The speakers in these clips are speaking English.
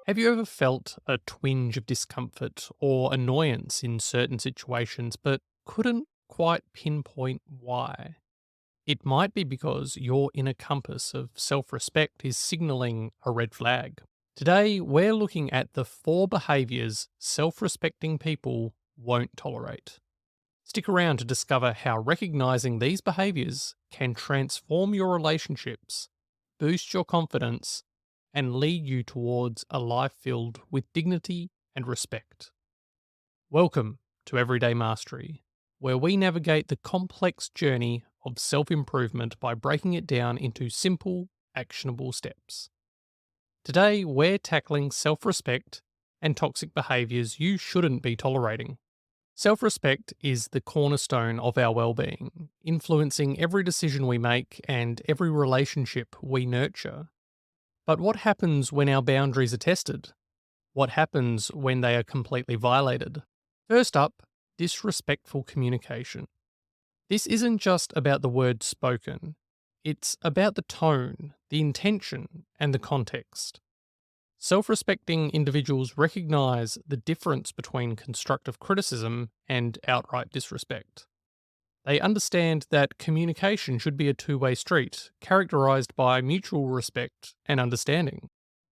Have you ever felt a twinge of discomfort or annoyance in certain situations but couldn't quite pinpoint why? It might be because your inner compass of self respect is signaling a red flag. Today, we're looking at the 4 behaviours self respecting people won't tolerate. Stick around to discover how recognizing these behaviors can transform your relationships, boost your confidence, and lead you towards a life filled with dignity and respect. Welcome to Everyday Mastery, where we navigate the complex journey of self improvement by breaking it down into simple, actionable steps. Today, we're tackling self respect and toxic behaviors you shouldn't be tolerating. Self respect is the cornerstone of our well being, influencing every decision we make and every relationship we nurture. But what happens when our boundaries are tested? What happens when they are completely violated? First up, disrespectful communication. This isn't just about the words spoken, it's about the tone, the intention, and the context. Self respecting individuals recognize the difference between constructive criticism and outright disrespect. They understand that communication should be a two-way street, characterized by mutual respect and understanding.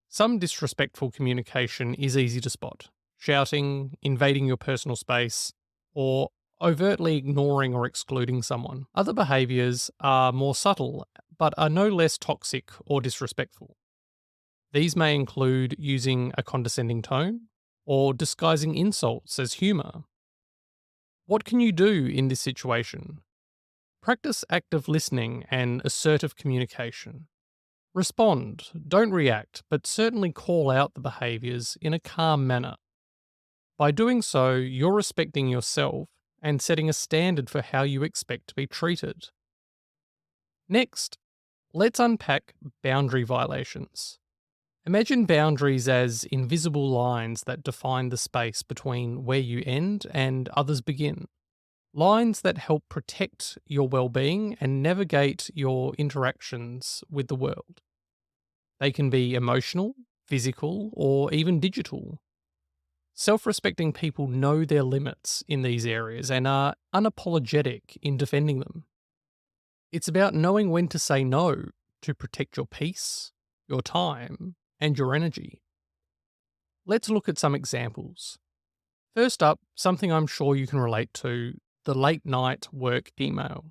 Some disrespectful communication is easy to spot: shouting, invading your personal space, or overtly ignoring or excluding someone. Other behaviors are more subtle, but are no less toxic or disrespectful. These may include using a condescending tone or disguising insults as humor. What can you do in this situation? Practice active listening and assertive communication. Respond, don't react, but certainly call out the behaviours in a calm manner. By doing so, you're respecting yourself and setting a standard for how you expect to be treated. Next, let's unpack boundary violations. Imagine boundaries as invisible lines that define the space between where you end and others begin. Lines that help protect your well being and navigate your interactions with the world. They can be emotional, physical, or even digital. Self respecting people know their limits in these areas and are unapologetic in defending them. It's about knowing when to say no to protect your peace, your time, and your energy. Let's look at some examples. First up, something I'm sure you can relate to: the late night work email.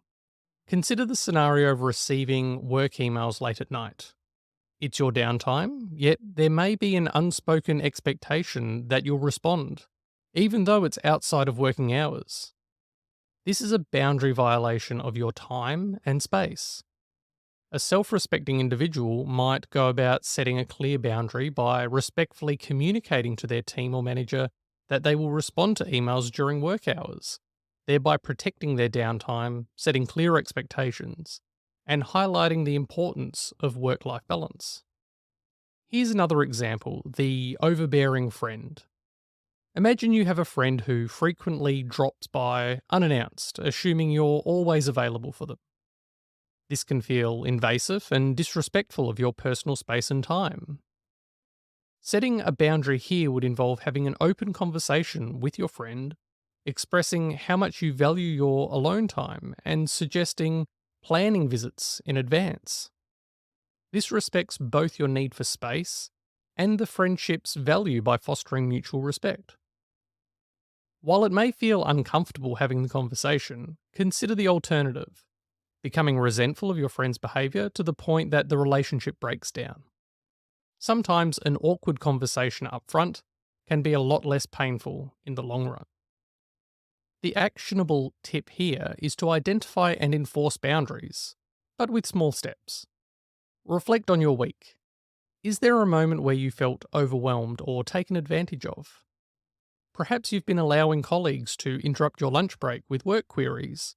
Consider the scenario of receiving work emails late at night. It's your downtime, yet there may be an unspoken expectation that you'll respond, even though it's outside of working hours. This is a boundary violation of your time and space. A self respecting individual might go about setting a clear boundary by respectfully communicating to their team or manager that they will respond to emails during work hours, thereby protecting their downtime, setting clear expectations, and highlighting the importance of work life balance. Here's another example: the overbearing friend. Imagine you have a friend who frequently drops by unannounced, assuming you're always available for them. This can feel invasive and disrespectful of your personal space and time. Setting a boundary here would involve having an open conversation with your friend, expressing how much you value your alone time, and suggesting planning visits in advance. This respects both your need for space and the friendship's value by fostering mutual respect. While it may feel uncomfortable having the conversation, consider the alternative: becoming resentful of your friend's behaviour to the point that the relationship breaks down. Sometimes an awkward conversation up front can be a lot less painful in the long run. The actionable tip here is to identify and enforce boundaries, but with small steps. Reflect on your week. Is there a moment where you felt overwhelmed or taken advantage of? Perhaps you've been allowing colleagues to interrupt your lunch break with work queries,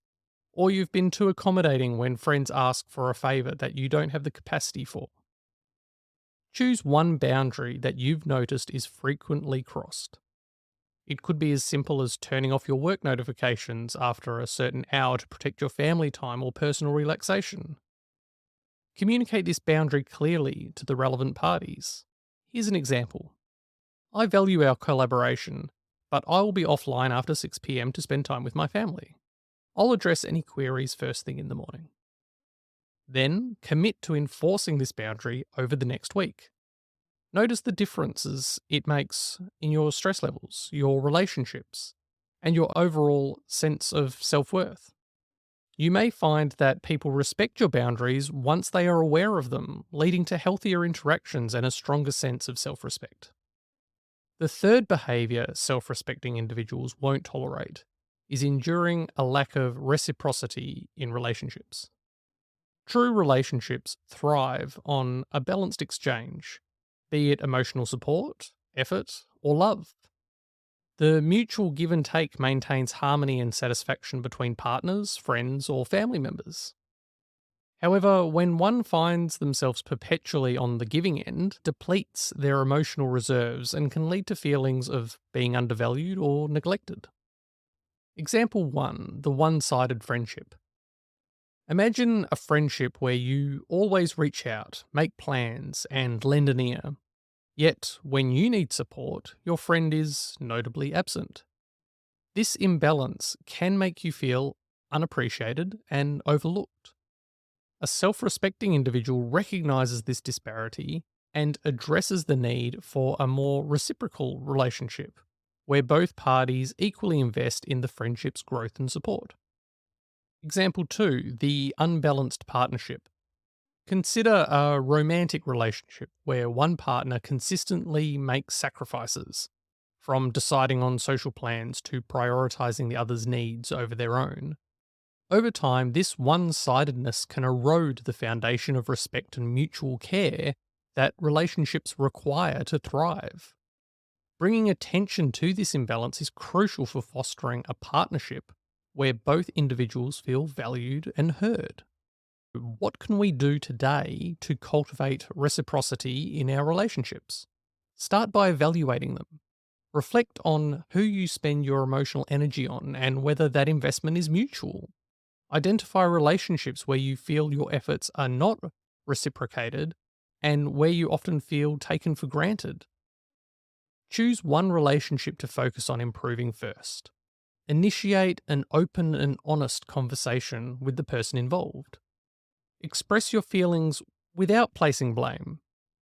or you've been too accommodating when friends ask for a favour that you don't have the capacity for. Choose one boundary that you've noticed is frequently crossed. It could be as simple as turning off your work notifications after a certain hour to protect your family time or personal relaxation. Communicate this boundary clearly to the relevant parties. Here's an example. I value our collaboration, but I will be offline after 6 p.m. to spend time with my family. I'll address any queries first thing in the morning. Then commit to enforcing this boundary over the next week. Notice the differences it makes in your stress levels, your relationships, and your overall sense of self worth. You may find that people respect your boundaries once they are aware of them, leading to healthier interactions and a stronger sense of self respect. The third behaviour self respecting individuals won't tolerate is enduring a lack of reciprocity in relationships. True relationships thrive on a balanced exchange, be it emotional support, effort, or love. The mutual give and take maintains harmony and satisfaction between partners, friends, or family members. However, when one finds themselves perpetually on the giving end, depletes their emotional reserves and can lead to feelings of being undervalued or neglected. Example 1, the one sided friendship. Imagine a friendship where you always reach out, make plans, and lend an ear. Yet, when you need support, your friend is notably absent. This imbalance can make you feel unappreciated and overlooked. A self respecting individual recognizes this disparity and addresses the need for a more reciprocal relationship, where both parties equally invest in the friendship's growth and support. Example 2, the unbalanced partnership. Consider a romantic relationship where one partner consistently makes sacrifices, from deciding on social plans to prioritizing the other's needs over their own. Over time, this one sidedness can erode the foundation of respect and mutual care that relationships require to thrive. Bringing attention to this imbalance is crucial for fostering a partnership where both individuals feel valued and heard. What can we do today to cultivate reciprocity in our relationships? Start by evaluating them. Reflect on who you spend your emotional energy on and whether that investment is mutual. Identify relationships where you feel your efforts are not reciprocated and where you often feel taken for granted. Choose one relationship to focus on improving first. Initiate an open and honest conversation with the person involved. Express your feelings without placing blame.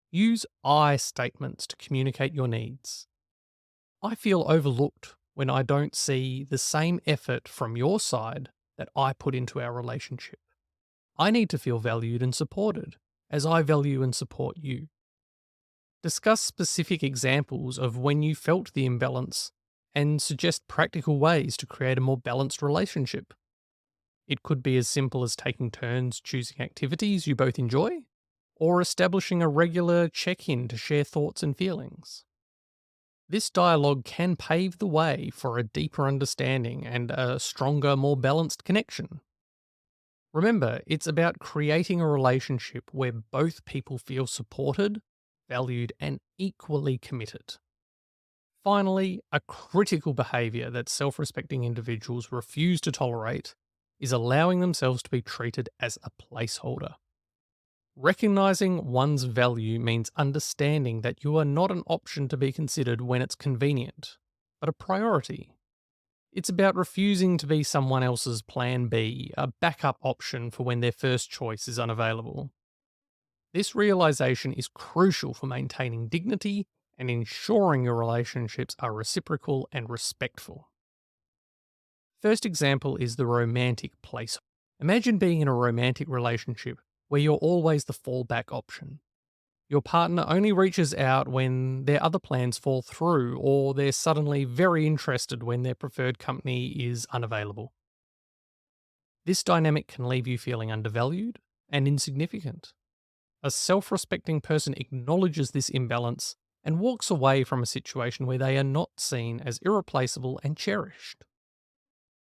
Use I statements to communicate your needs. I feel overlooked when I don't see the same effort from your side that I put into our relationship. I need to feel valued and supported, as I value and support you. Discuss specific examples of when you felt the imbalance and suggest practical ways to create a more balanced relationship. It could be as simple as taking turns choosing activities you both enjoy, or establishing a regular check in to share thoughts and feelings. This dialogue can pave the way for a deeper understanding and a stronger, more balanced connection. Remember, it's about creating a relationship where both people feel supported, valued, and equally committed. Finally, a critical behaviour that self respecting individuals refuse to tolerate is allowing themselves to be treated as a placeholder. Recognizing one's value means understanding that you are not an option to be considered when it's convenient, but a priority. It's about refusing to be someone else's plan B, a backup option for when their first choice is unavailable. This realization is crucial for maintaining dignity and ensuring your relationships are reciprocal and respectful. First example is the romantic place. Imagine being in a romantic relationship where you're always the fallback option. Your partner only reaches out when their other plans fall through or they're suddenly very interested when their preferred company is unavailable. This dynamic can leave you feeling undervalued and insignificant. A self respecting person acknowledges this imbalance and walks away from a situation where they are not seen as irreplaceable and cherished.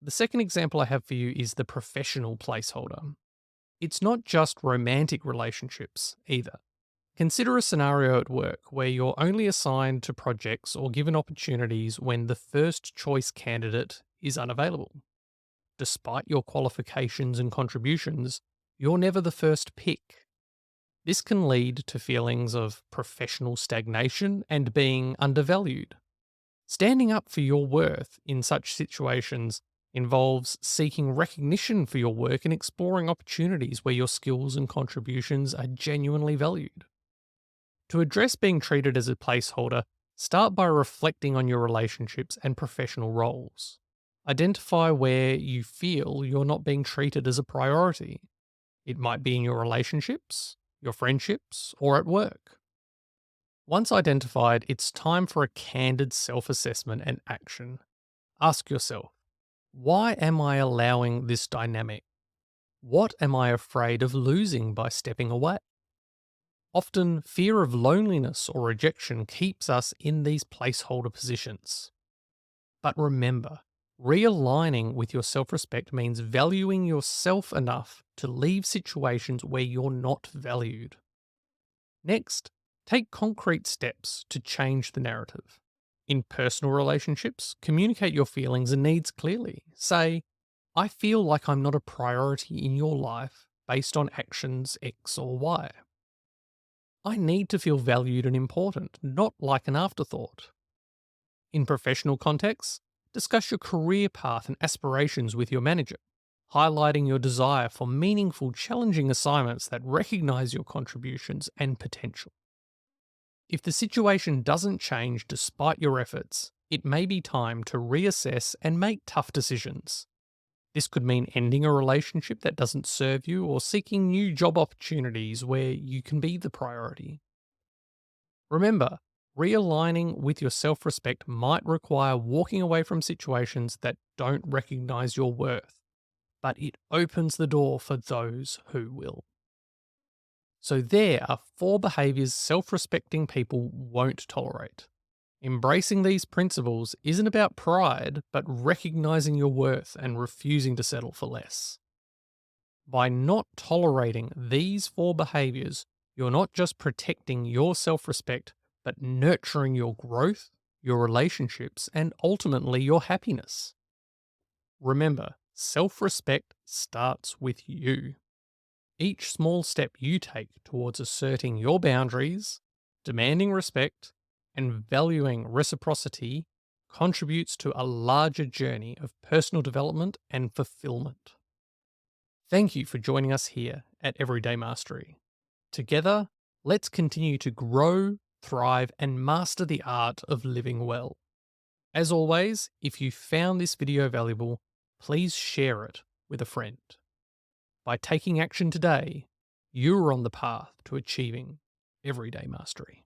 The second example I have for you is the professional placeholder. It's not just romantic relationships either. Consider a scenario at work where you're only assigned to projects or given opportunities when the first choice candidate is unavailable. Despite your qualifications and contributions, you're never the first pick. This can lead to feelings of professional stagnation and being undervalued. Standing up for your worth in such situations involves seeking recognition for your work and exploring opportunities where your skills and contributions are genuinely valued. To address being treated as a placeholder, start by reflecting on your relationships and professional roles. Identify where you feel you're not being treated as a priority. It might be in your relationships, your friendships, or at work. Once identified, it's time for a candid self assessment and action. Ask yourself, why am I allowing this dynamic? What am I afraid of losing by stepping away? Often, fear of loneliness or rejection keeps us in these placeholder positions. But remember, realigning with your self respect means valuing yourself enough to leave situations where you're not valued. Next, take concrete steps to change the narrative. In personal relationships, communicate your feelings and needs clearly. Say, I feel like I'm not a priority in your life based on actions X or Y. I need to feel valued and important, not like an afterthought. In professional contexts, discuss your career path and aspirations with your manager, highlighting your desire for meaningful, challenging assignments that recognize your contributions and potential. If the situation doesn't change despite your efforts, it may be time to reassess and make tough decisions. This could mean ending a relationship that doesn't serve you or seeking new job opportunities where you can be the priority. Remember, realigning with your self respect might require walking away from situations that don't recognize your worth, but it opens the door for those who will. So, there are 4 behaviours self respecting people won't tolerate. Embracing these principles isn't about pride, but recognizing your worth and refusing to settle for less. By not tolerating these 4 behaviors, you're not just protecting your self respect, but nurturing your growth, your relationships, and ultimately your happiness. Remember, self respect starts with you. Each small step you take towards asserting your boundaries, demanding respect, and valuing reciprocity contributes to a larger journey of personal development and fulfillment. Thank you for joining us here at Everyday Mastery. Together, let's continue to grow, thrive, and master the art of living well. As always, if you found this video valuable, please share it with a friend. By taking action today, you are on the path to achieving everyday mastery.